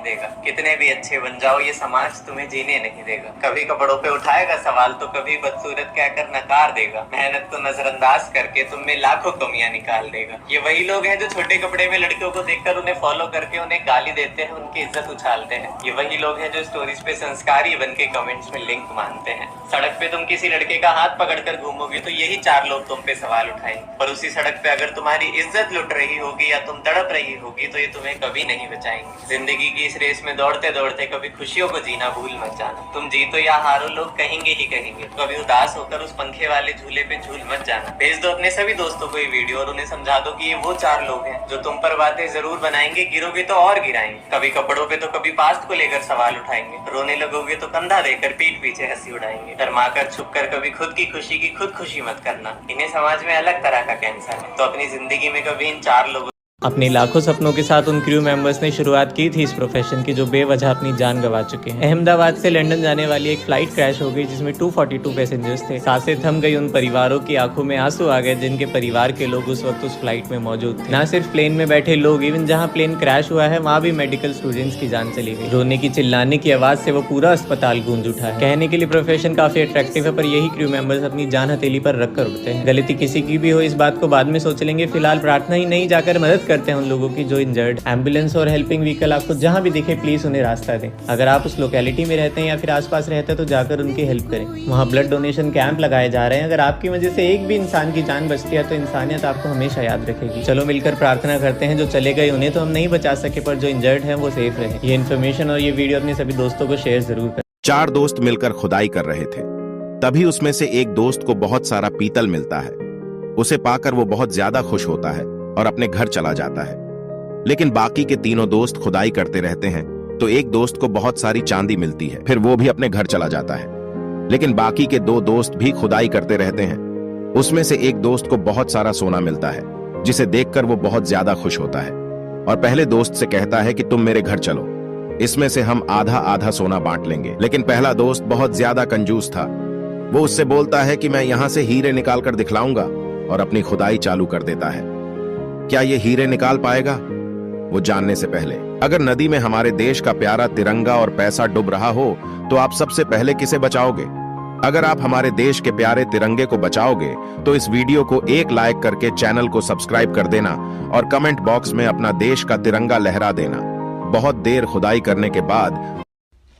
देगा। कितने भी अच्छे बन जाओ ये समाज तुम्हें जीने नहीं देगा। कभी कपड़ों पे उठाएगा सवाल तो कभी बदसूरत कहकर नकार देगा। मेहनत को नजरअंदाज करके तुम में लाखों कमियां निकाल देगा। ये वही लोग हैं जो छोटे कपड़े में लड़कियों को देखकर उन्हें फॉलो करके उन्हें गाली देते हैं, उनकी इज्जत उछालते हैं। ये वही लोग हैं जो स्टोरीज पे संस्कारी बन के कमेंट्स में लिंक मानते हैं। सड़क पे तुम किसी लड़के का हाथ पकड़कर घूमोगे तो यही 4 लोग तुम पे सवाल उठाएंगे, पर उसी सड़क पे अगर तुम्हारी इज्जत लुट रही होगी या तुम तड़प रही होगी तो ये तुम्हें कभी नहीं बचाएंगे। जिंदगी की इस रेस में दौड़ते दौड़ते कभी खुशियों को जीना भूल मत जाना। तुम जीतो या हारो लोग कहेंगे ही कहेंगे। कभी उदास होकर उस पंखे वाले झूले पे झूल मत जाना। भेज दो अपने सभी दोस्तों को ये वीडियो और उन्हें समझा दो कि ये वो 4 लोग हैं जो तुम पर बातें जरूर बनाएंगे, गिरोगे तो और गिराएंगे। कभी कपड़ों पे तो कभी पास्ट को लेकर सवाल उठाएंगे। रोने लगोगे तो कंधा देकर पीठ पीछे हंसी उड़ाएंगे। शर्माकर छुपकर कभी खुद की खुद खुशी मत करना। इन्हें समाज में अलग तरह का कैंसर है। तो अपनी जिंदगी में कभी इन 4 लोगों अपने लाखों सपनों के साथ उन क्रू मेंबर्स ने शुरुआत की थी इस प्रोफेशन की जो बेवजह अपनी जान गंवा चुके हैं। अहमदाबाद से लंदन जाने वाली एक फ्लाइट क्रैश हो गई जिसमें 242 पैसेंजर्स थे। सांसें थम गई उन परिवारों की, आंखों में आंसू आ गए जिनके परिवार के लोग उस वक्त उस फ्लाइट में मौजूद थे। न सिर्फ प्लेन में बैठे लोग, इवन जहाँ प्लेन क्रैश हुआ है वहाँ भी मेडिकल स्टूडेंट्स की जान चली गई। रोने की चिल्लाने की आवाज से वो पूरा अस्पताल गूंज उठा है। कहने के लिए प्रोफेशन काफी अट्रैक्टिव है, पर यही क्रू मेंबर्स अपनी जान हथेली पर रख कर उठते हैं। गलती किसी की भी हो इस बात को बाद में सोच लेंगे, फिलहाल प्रार्थना ही नहीं, जाकर मदद करते हैं उन लोगों की जो इंजर्ड। एम्बुलेंस और हेल्पिंग व्हीकल आपको जहां भी दिखे प्लीज उन्हें रास्ता दें। अगर आप उस लोकेलिटी में रहते हैं या फिर आसपास रहते हैं तो जाकर उनकी हेल्प करें। वहां ब्लड डोनेशन कैंप लगाए जा रहे हैं। अगर आपकी वजह से एक भी इंसान की जान बचती है तो इंसानियत आपको हमेशा याद रखेगी। चलो मिलकर प्रार्थना करते हैं, जो चले गए उन्हें तो हम नहीं बचा सके, पर जो इंजर्ड है वो सेफ रहे। ये इन्फॉर्मेशन और ये वीडियो अपने सभी दोस्तों को शेयर जरूर करें। 4 दोस्त मिलकर खुदाई कर रहे थे। तभी उसमें से एक दोस्त को बहुत सारा पीतल मिलता है। उसे पाकर वो बहुत ज्यादा खुश होता है और अपने घर चला जाता है। लेकिन बाकी के तीनों दोस्त खुदाई करते रहते हैं तो एक दोस्त को बहुत सारी चांदी मिलती है। फिर वो भी अपने घर चला जाता है। लेकिन बाकी के 2 दोस्त भी खुदाई करते रहते हैं। उसमें से एक दोस्त को बहुत सारा सोना मिलता है, जिसे देखकर वो बहुत ज्यादा खुश होता है और पहले दोस्त से कहता है कि तुम मेरे घर चलो, इसमें से हम आधा आधा सोना बांट लेंगे। लेकिन पहला दोस्त बहुत ज्यादा कंजूस था। वो उससे बोलता है कि मैं यहां से हीरे निकाल कर दिखलाऊंगा और अपनी खुदाई चालू कर देता है। क्या ये हीरे निकाल पाएगा? वो जानने से पहले, अगर नदी में हमारे देश का प्यारा तिरंगा और पैसा डूब रहा हो तो आप सबसे पहले किसे बचाओगे? अगर आप हमारे देश के प्यारे तिरंगे को बचाओगे तो इस वीडियो को 1 लाइक करके चैनल को सब्सक्राइब कर देना और कमेंट बॉक्स में अपना देश का तिरंगा लहरा देना। बहुत देर खुदाई करने के बाद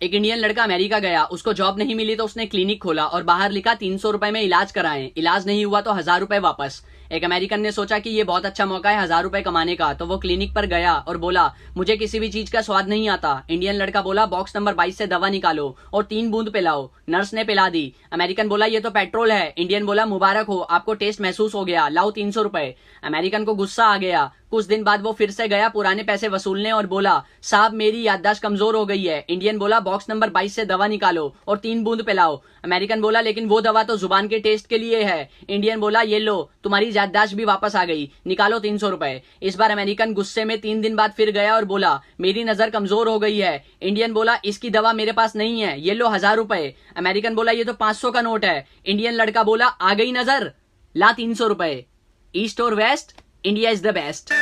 एक इंडियन लड़का अमेरिका गया, उसको जॉब नहीं मिली तो उसने क्लिनिक खोला और बाहर लिखा 300 रुपए में इलाज कराएं। इलाज नहीं हुआ तो 1000 रुपए वापस। एक अमेरिकन ने सोचा कि ये बहुत अच्छा मौका है 1000 रुपए कमाने का, तो वो क्लिनिक पर गया और बोला मुझे किसी भी चीज का स्वाद नहीं आता। इंडियन लड़का बोला बॉक्स नंबर 22 से दवा निकालो और 3 बूंद पिलाओ। नर्स ने पिला दी। अमेरिकन बोला ये तो पेट्रोल है। इंडियन बोला मुबारक हो, आपको टेस्ट महसूस हो गया, लाओ 300 रुपए। अमेरिकन को गुस्सा आ गया। कुछ दिन बाद वो फिर से गया पुराने पैसे वसूलने और बोला साहब मेरी याददाश्त कमजोर हो गई है। इंडियन बोला बॉक्स नंबर 22 से दवा निकालो और 3 बूंद पिलाओ। अमेरिकन बोला लेकिन वो दवा तो जुबान के टेस्ट के लिए है। इंडियन बोला ये लो, तुम्हारी याददाश्त भी वापस आ गई, निकालो 300 रुपए। इस बार अमेरिकन गुस्से में 3 दिन बाद फिर गया और बोला मेरी नजर कमजोर हो गई है। इंडियन बोला इसकी दवा मेरे पास नहीं है, ये लो 1000 रुपए। अमेरिकन बोला ये तो 500 का नोट है। इंडियन लड़का बोला आ गई नजर, ला 300 रुपए। ईस्ट और west, India is the best.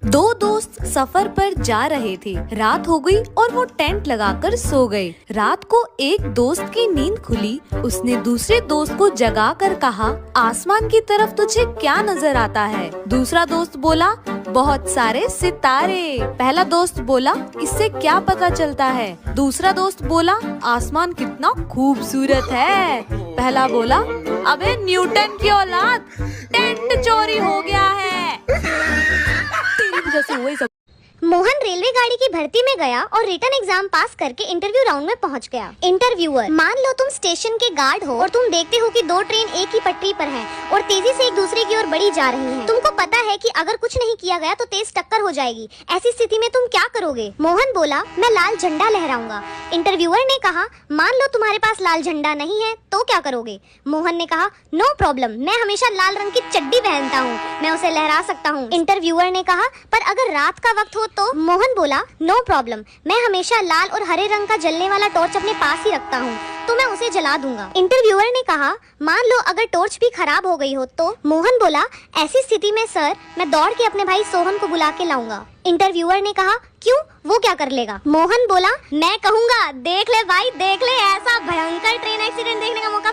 दो दोस्त सफर पर जा रहे थे। रात हो गई और वो टेंट लगाकर सो गए। रात को एक दोस्त की नींद खुली। उसने दूसरे दोस्त को जगा कर कहा आसमान की तरफ तुझे क्या नजर आता है? दूसरा दोस्त बोला बहुत सारे सितारे। पहला दोस्त बोला इससे क्या पता चलता है? दूसरा दोस्त बोला आसमान कितना खूबसूरत है। पहला बोला अबे न्यूटन की औलाद, टेंट चोरी हो गया है। जैसे हुए सब। मोहन रेलवे गाड़ी की भर्ती में गया और रिटन एग्जाम पास करके इंटरव्यू राउंड में पहुंच गया। इंटरव्यूअर, मान लो तुम स्टेशन के गार्ड हो और तुम देखते हो कि 2 ट्रेन एक ही पटरी पर हैं और तेजी से एक दूसरे की ओर बढ़ी जा रही हैं। तुमको पता है कि अगर कुछ नहीं किया गया तो तेज टक्कर हो जाएगी। ऐसी स्थिति में तुम क्या करोगे? मोहन बोला मैं लाल झंडा लहराऊंगा। इंटरव्यूअर ने कहा मान लो तुम्हारे पास लाल झंडा नहीं है तो क्या करोगे? मोहन ने कहा नो प्रॉब्लम, मैं हमेशा लाल रंग की चड्डी पहनता हूँ, मैं उसे लहरा सकता हूँ। इंटरव्यूअर ने कहा पर अगर रात का वक्त हो तो मोहन बोला नो प्रॉब्लम, मैं हमेशा लाल और हरे रंग का जलने वाला टॉर्च अपने पास ही रखता हूँ, तो मैं उसे जला दूंगा। इंटरव्यूअर ने कहा मान लो अगर टॉर्च भी खराब हो गई हो तो? मोहन बोला ऐसी स्थिति में सर मैं दौड़ के अपने भाई सोहन को बुला के लाऊंगा। इंटरव्यूअर ने कहा क्यों, वो क्या कर लेगा? मोहन बोला मैं कहूँगा देख ले भाई देख ले, ऐसा भयंकर ट्रेन एक्सीडेंट देखने का मौका।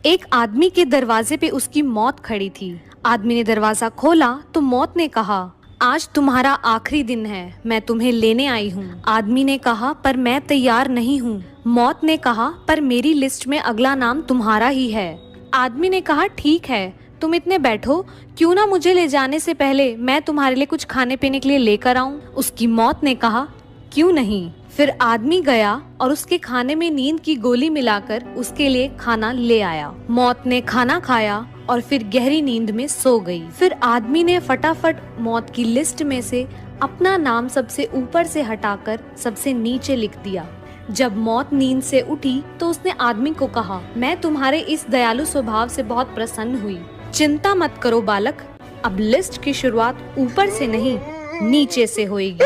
एक आदमी के दरवाजे पे उसकी मौत खड़ी थी। आदमी ने दरवाजा खोला तो मौत ने कहा आज तुम्हारा आखिरी दिन है, मैं तुम्हें लेने आई हूँ। आदमी ने कहा पर मैं तैयार नहीं हूँ। मौत ने कहा पर मेरी लिस्ट में अगला नाम तुम्हारा ही है। आदमी ने कहा ठीक है तुम इतने बैठो, क्यों ना मुझे ले जाने से पहले मैं तुम्हारे लिए कुछ खाने पीने के लिए लेकर आऊं? उसकी मौत ने कहा क्यों नहीं। फिर आदमी गया और उसके खाने में नींद की गोली मिलाकर उसके लिए खाना ले आया। मौत ने खाना खाया और फिर गहरी नींद में सो गई। फिर आदमी ने फटाफट मौत की लिस्ट में से अपना नाम सबसे ऊपर से हटाकर सबसे नीचे लिख दिया। जब मौत नींद से उठी तो उसने आदमी को कहा मैं तुम्हारे इस दयालु स्वभाव से बहुत प्रसन्न हुई, चिंता मत करो बालक, अब लिस्ट की शुरुआत ऊपर से नहीं नीचे से होगी।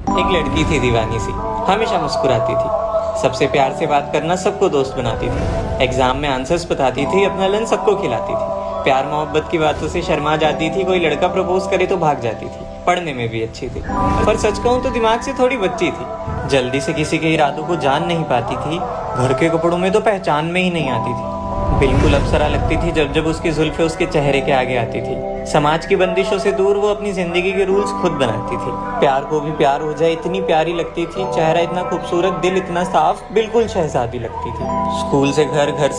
एक लड़की थी दीवानी सी, हमेशा मुस्कुराती थी, सबसे प्यार से बात करना, सबको दोस्त बनाती थी, एग्जाम में आंसर्स बताती थी, अपना लंच सबको खिलाती थी, प्यार मोहब्बत की बातों से शर्मा जाती थी, कोई लड़का प्रपोज करे तो भाग जाती थी, पढ़ने में भी अच्छी थी, पर सच कहूँ तो दिमाग से थोड़ी बच्ची थी, जल्दी से किसी के इरादों को जान नहीं पाती थी, घर के कपड़ों में तो पहचान में ही नहीं आती थी, बिल्कुल अप्सरा लगती थी जब जब उसकी जुल्फे उसके चेहरे के आगे आती थी। समाज की बंदिशों से दूर वो अपनी जिंदगी के रूल्स खुद बनाती थी। प्यार को भी प्यार हो जाए इतनी प्यारी लगती थी, चेहरा इतना खूबसूरत, दिल इतना साफ, बिल्कुल शहजादी लगती थी। स्कूल से घर, घर से